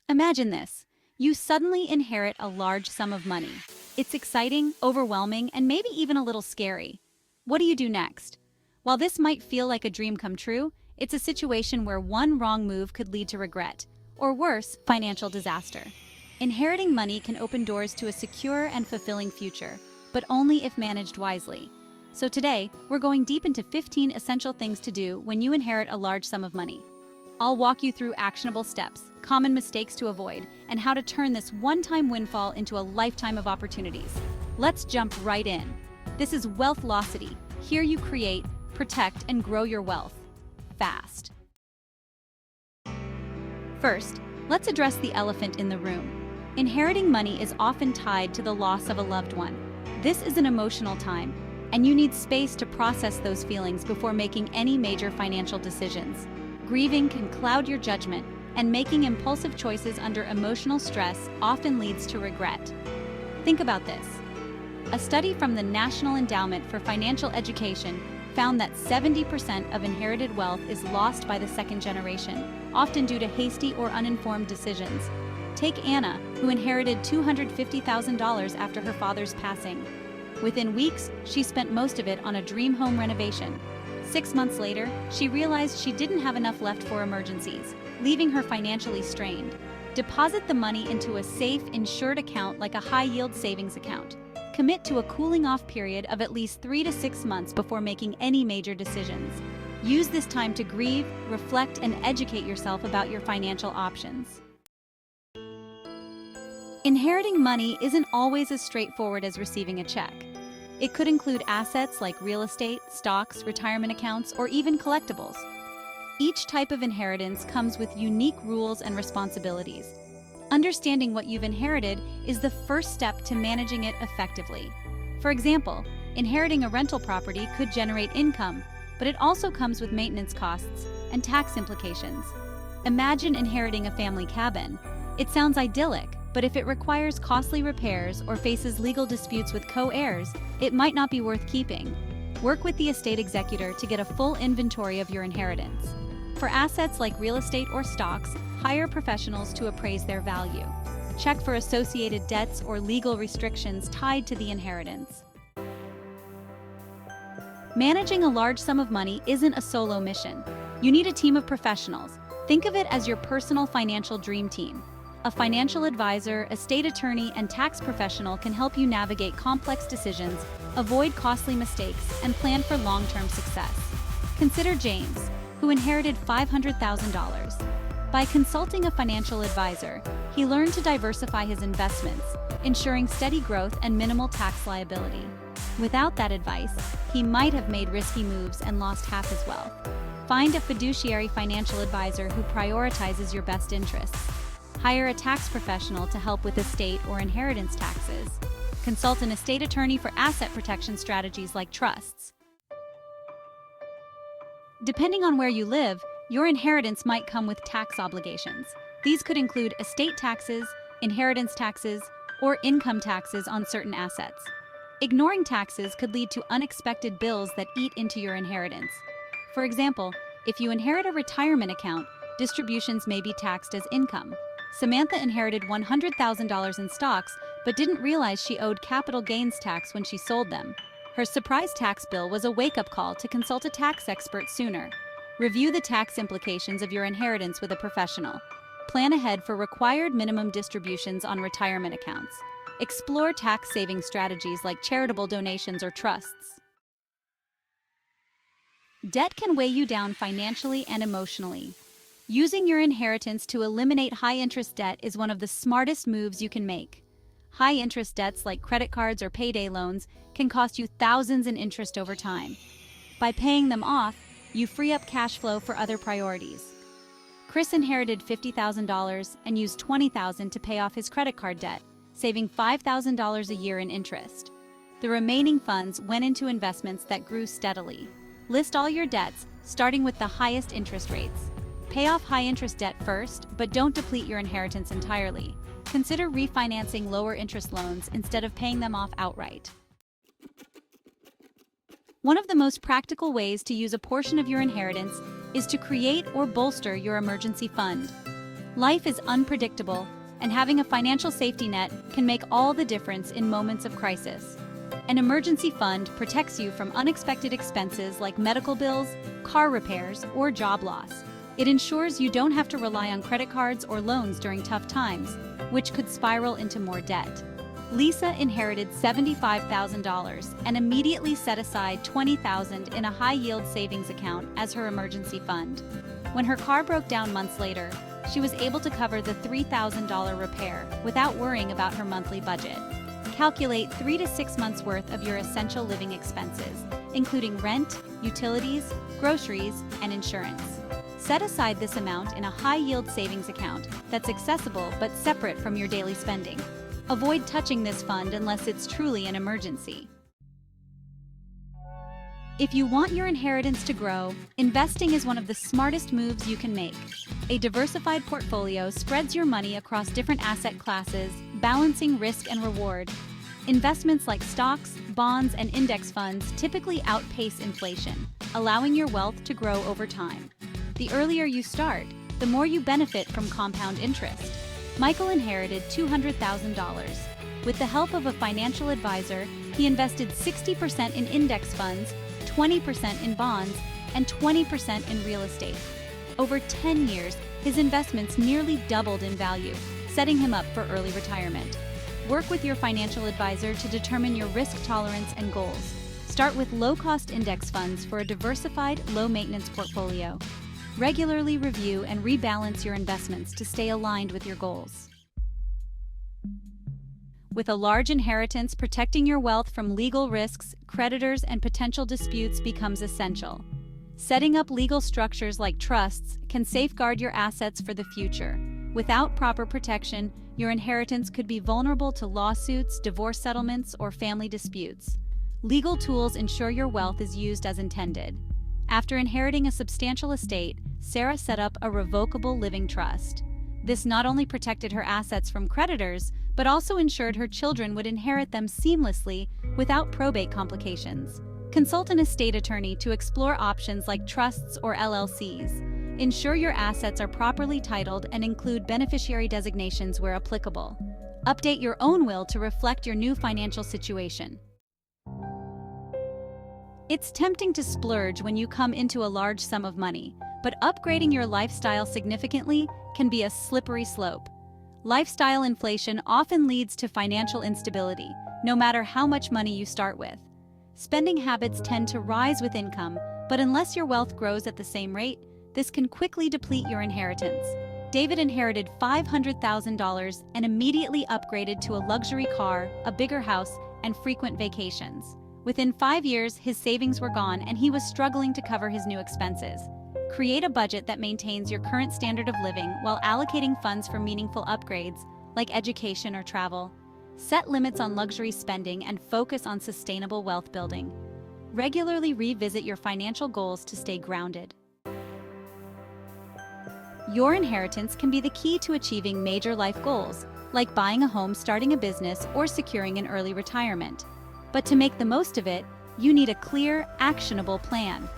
Imagine this. You suddenly inherit a large sum of money. It's exciting, overwhelming, and maybe even a little scary. What do you do next? While this might feel like a dream come true, it's a situation where one wrong move could lead to regret, or worse, financial disaster. Inheriting money can open doors to a secure and fulfilling future, but only if managed wisely. So today, we're going deep into 15 essential things to do when you inherit a large sum of money. I'll walk you through actionable steps, common mistakes to avoid, and how to turn this one-time windfall into a lifetime of opportunities. Let's jump right in. This is Wealthlocity. Here you create, protect, and grow your wealth fast. First, let's address the elephant in the room. Inheriting money is often tied to the loss of a loved one. This is an emotional time, and you need space to process those feelings before making any major financial decisions. Grieving can cloud your judgment, and making impulsive choices under emotional stress often leads to regret. Think about this. A study from the National Endowment for Financial Education found that 70% of inherited wealth is lost by the second generation, often due to hasty or uninformed decisions. Take Anna, who inherited $250,000 after her father's passing. Within weeks, she spent most of it on a dream home renovation. 6 months later, she realized she didn't have enough left for emergencies, leaving her financially strained. Deposit the money into a safe, insured account like a high-yield savings account. Commit to a cooling-off period of at least 3 to 6 months before making any major decisions. Use this time to grieve, reflect, and educate yourself about your financial options. Inheriting money isn't always as straightforward as receiving a check. It could include assets like real estate, stocks, retirement accounts, or even collectibles. Each type of inheritance comes with unique rules and responsibilities. Understanding what you've inherited is the first step to managing it effectively. For example, inheriting a rental property could generate income, but it also comes with maintenance costs and tax implications. Imagine inheriting a family cabin. It sounds idyllic, but if it requires costly repairs or faces legal disputes with co-heirs, it might not be worth keeping. Work with the estate executor to get a full inventory of your inheritance. For assets like real estate or stocks, hire professionals to appraise their value. Check for associated debts or legal restrictions tied to the inheritance. Managing a large sum of money isn't a solo mission. You need a team of professionals. Think of it as your personal financial dream team. A financial advisor, estate attorney, and tax professional can help you navigate complex decisions, avoid costly mistakes, and plan for long-term success. Consider James, who inherited $500,000. By consulting a financial advisor, he learned to diversify his investments, ensuring steady growth and minimal tax liability. Without that advice, he might have made risky moves and lost half his wealth. Find a fiduciary financial advisor who prioritizes your best interests. Hire a tax professional to help with estate or inheritance taxes. Consult an estate attorney for asset protection strategies like trusts. Depending on where you live, your inheritance might come with tax obligations. These could include estate taxes, inheritance taxes, or income taxes on certain assets. Ignoring taxes could lead to unexpected bills that eat into your inheritance. For example, if you inherit a retirement account, distributions may be taxed as income. Samantha inherited $100,000 in stocks, but didn't realize she owed capital gains tax when she sold them. Her surprise tax bill was a wake-up call to consult a tax expert sooner. Review the tax implications of your inheritance with a professional. Plan ahead for required minimum distributions on retirement accounts. Explore tax-saving strategies like charitable donations or trusts. Debt can weigh you down financially and emotionally. Using your inheritance to eliminate high-interest debt is one of the smartest moves you can make. High-interest debts like credit cards or payday loans can cost you thousands in interest over time. By paying them off, you free up cash flow for other priorities. Chris inherited $50,000 and used $20,000 to pay off his credit card debt, saving $5,000 a year in interest. The remaining funds went into investments that grew steadily. List all your debts, starting with the highest interest rates. Pay off high-interest debt first, but don't deplete your inheritance entirely. Consider refinancing lower-interest loans instead of paying them off outright. One of the most practical ways to use a portion of your inheritance is to create or bolster your emergency fund. Life is unpredictable, and having a financial safety net can make all the difference in moments of crisis. An emergency fund protects you from unexpected expenses like medical bills, car repairs, or job loss. It ensures you don't have to rely on credit cards or loans during tough times, which could spiral into more debt. Lisa inherited $75,000 and immediately set aside $20,000 in a high-yield savings account as her emergency fund. When her car broke down months later, she was able to cover the $3,000 repair without worrying about her monthly budget. Calculate 3 to 6 months' worth of your essential living expenses, including rent, utilities, groceries, and insurance. Set aside this amount in a high-yield savings account that's accessible but separate from your daily spending. Avoid touching this fund unless it's truly an emergency. If you want your inheritance to grow, investing is one of the smartest moves you can make. A diversified portfolio spreads your money across different asset classes, balancing risk and reward. Investments like stocks, bonds, and index funds typically outpace inflation, allowing your wealth to grow over time. The earlier you start, the more you benefit from compound interest. Michael inherited $200,000. With the help of a financial advisor, he invested 60% in index funds, 20% in bonds, and 20% in real estate. Over 10 years, his investments nearly doubled in value, setting him up for early retirement. Work with your financial advisor to determine your risk tolerance and goals. Start with low-cost index funds for a diversified, low-maintenance portfolio. Regularly review and rebalance your investments to stay aligned with your goals. With a large inheritance, protecting your wealth from legal risks, creditors, and potential disputes becomes essential. Setting up legal structures like trusts can safeguard your assets for the future. Without proper protection, your inheritance could be vulnerable to lawsuits, divorce settlements, or family disputes. Legal tools ensure your wealth is used as intended. After inheriting a substantial estate, Sarah set up a revocable living trust. This not only protected her assets from creditors, but also ensured her children would inherit them seamlessly without probate complications. Consult an estate attorney to explore options like trusts or LLCs. Ensure your assets are properly titled and include beneficiary designations where applicable. Update your own will to reflect your new financial situation. It's tempting to splurge when you come into a large sum of money, but upgrading your lifestyle significantly can be a slippery slope. Lifestyle inflation often leads to financial instability, no matter how much money you start with. Spending habits tend to rise with income, but unless your wealth grows at the same rate, this can quickly deplete your inheritance. David inherited $500,000 and immediately upgraded to a luxury car, a bigger house, and frequent vacations. Within 5 years, his savings were gone and he was struggling to cover his new expenses. Create a budget that maintains your current standard of living while allocating funds for meaningful upgrades, like education or travel. Set limits on luxury spending and focus on sustainable wealth building. Regularly revisit your financial goals to stay grounded. Your inheritance can be the key to achieving major life goals, like buying a home, starting a business, or securing an early retirement. But to make the most of it, you need a clear, actionable plan.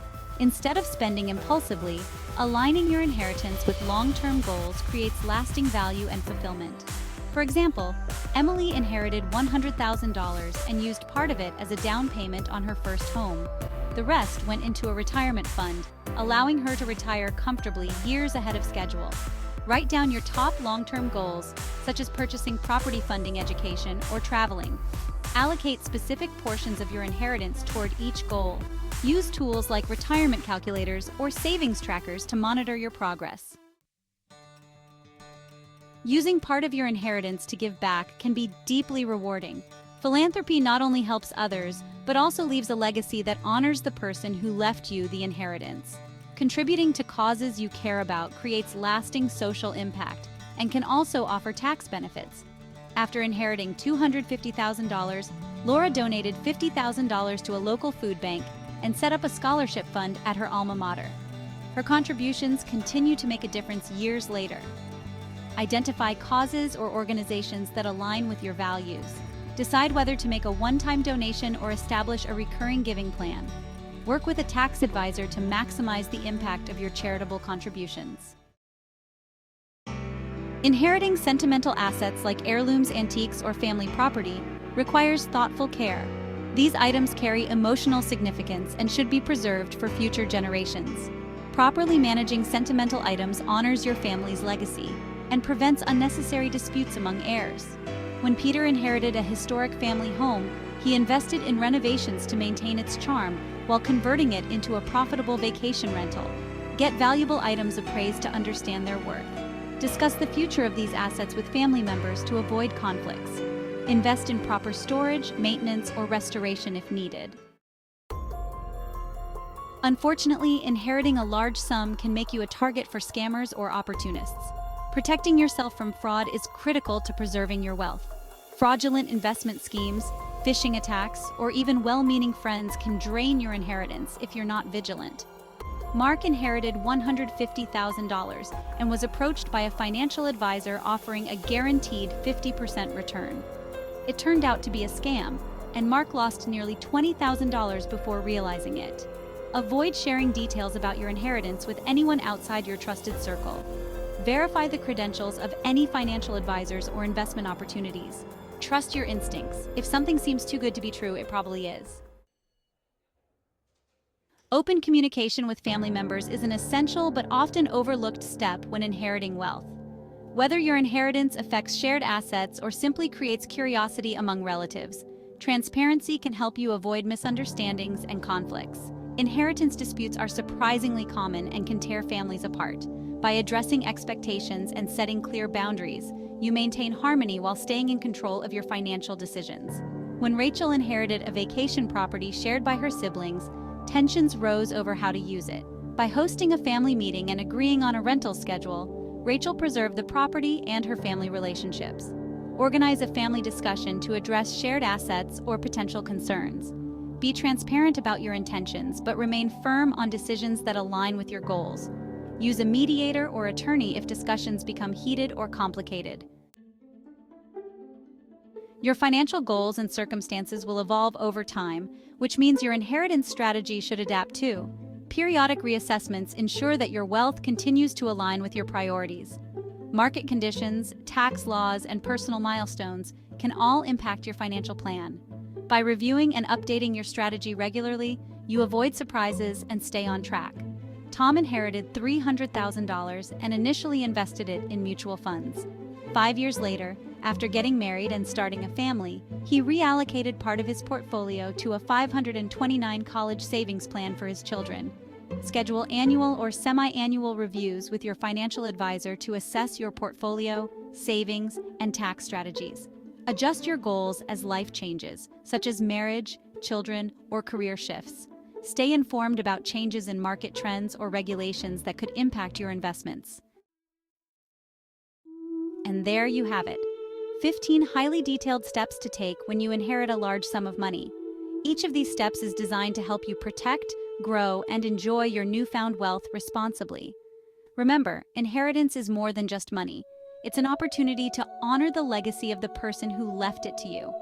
Instead of spending impulsively, aligning your inheritance with long-term goals creates lasting value and fulfillment. For example, Emily inherited $100,000 and used part of it as a down payment on her first home. The rest went into a retirement fund, allowing her to retire comfortably years ahead of schedule. Write down your top long-term goals, such as purchasing property, funding education, or traveling. Allocate specific portions of your inheritance toward each goal. Use tools like retirement calculators or savings trackers to monitor your progress. Using part of your inheritance to give back can be deeply rewarding. Philanthropy not only helps others, but also leaves a legacy that honors the person who left you the inheritance. Contributing to causes you care about creates lasting social impact and can also offer tax benefits. After inheriting $250,000, Laura donated $50,000 to a local food bank and set up a scholarship fund at her alma mater. Her contributions continue to make a difference years later. Identify causes or organizations that align with your values. Decide whether to make a one-time donation or establish a recurring giving plan. Work with a tax advisor to maximize the impact of your charitable contributions. Inheriting sentimental assets like heirlooms, antiques, or family property requires thoughtful care. These items carry emotional significance and should be preserved for future generations. Properly managing sentimental items honors your family's legacy and prevents unnecessary disputes among heirs. When Peter inherited a historic family home, he invested in renovations to maintain its charm while converting it into a profitable vacation rental. Get valuable items appraised to understand their worth. Discuss the future of these assets with family members to avoid conflicts. Invest in proper storage, maintenance, or restoration if needed. Unfortunately, inheriting a large sum can make you a target for scammers or opportunists. Protecting yourself from fraud is critical to preserving your wealth. Fraudulent investment schemes, phishing attacks, or even well-meaning friends can drain your inheritance if you're not vigilant. Mark inherited $150,000 and was approached by a financial advisor offering a guaranteed 50% return. It turned out to be a scam, and Mark lost nearly $20,000 before realizing it. Avoid sharing details about your inheritance with anyone outside your trusted circle. Verify the credentials of any financial advisors or investment opportunities. Trust your instincts. If something seems too good to be true, it probably is. Open communication with family members is an essential but often overlooked step when inheriting wealth. Whether your inheritance affects shared assets or simply creates curiosity among relatives, transparency can help you avoid misunderstandings and conflicts. Inheritance disputes are surprisingly common and can tear families apart. By addressing expectations and setting clear boundaries, you maintain harmony while staying in control of your financial decisions. When Rachel inherited a vacation property shared by her siblings, tensions rose over how to use it. By hosting a family meeting and agreeing on a rental schedule, Rachel preserved the property and her family relationships. Organize a family discussion to address shared assets or potential concerns. Be transparent about your intentions, but remain firm on decisions that align with your goals. Use a mediator or attorney if discussions become heated or complicated. Your financial goals and circumstances will evolve over time, which means your inheritance strategy should adapt too. Periodic reassessments ensure that your wealth continues to align with your priorities. Market conditions, tax laws, and personal milestones can all impact your financial plan. By reviewing and updating your strategy regularly, you avoid surprises and stay on track. Tom inherited $300,000 and initially invested it in mutual funds. 5 years later, after getting married and starting a family, he reallocated part of his portfolio to a $529 college savings plan for his children. Schedule annual or semi-annual reviews with your financial advisor to assess your portfolio, savings, and tax strategies. Adjust your goals as life changes, such as marriage, children, or career shifts. Stay informed about changes in market trends or regulations that could impact your investments. And there you have it. 15 highly detailed steps to take when you inherit a large sum of money. Each of these steps is designed to help you protect, grow, and enjoy your newfound wealth responsibly. Remember, inheritance is more than just money. It's an opportunity to honor the legacy of the person who left it to you.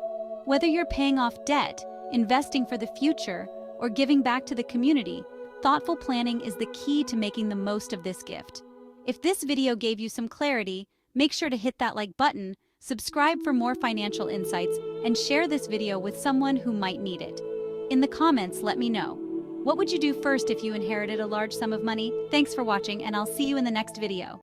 Whether you're paying off debt, investing for the future, or giving back to the community, thoughtful planning is the key to making the most of this gift. If this video gave you some clarity, make sure to hit that like button, subscribe for more financial insights, and share this video with someone who might need it. In the comments, let me know. What would you do first if you inherited a large sum of money? Thanks for watching, and I'll see you in the next video.